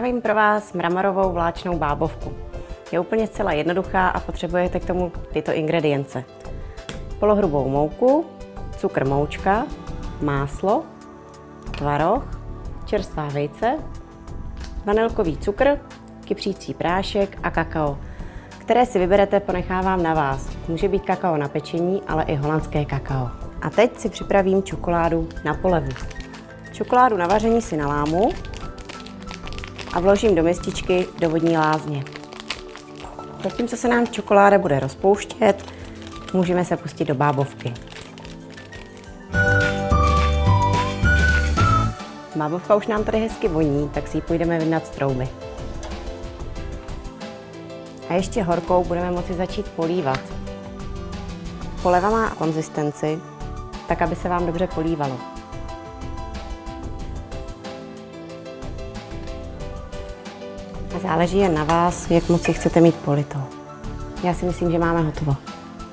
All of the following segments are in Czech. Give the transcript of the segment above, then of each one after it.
Připravím pro vás mramorovou vláčnou bábovku. Je úplně zcela jednoduchá a potřebujete k tomu tyto ingredience. Polohrubou mouku, cukr moučka, máslo, tvaroh, čerstvá vejce, vanilkový cukr, kypřící prášek a kakao. Které si vyberete, ponechávám na vás. Může být kakao na pečení, ale i holandské kakao. A teď si připravím čokoládu na polevu. Čokoládu na vaření si nalámu a vložím do mističky do vodní lázně. Zatímco se nám čokoláda bude rozpouštět, můžeme se pustit do bábovky. Bábovka už nám tady hezky voní, tak si ji půjdeme vyndat z trouby. A ještě horkou budeme moci začít polívat. Poleva má konzistenci, tak aby se vám dobře polívalo. A záleží jen na vás, jak moc ji chcete mít politou. Já si myslím, že máme hotovo.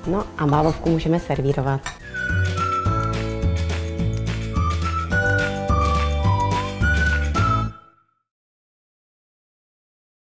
No a bábovku můžeme servírovat.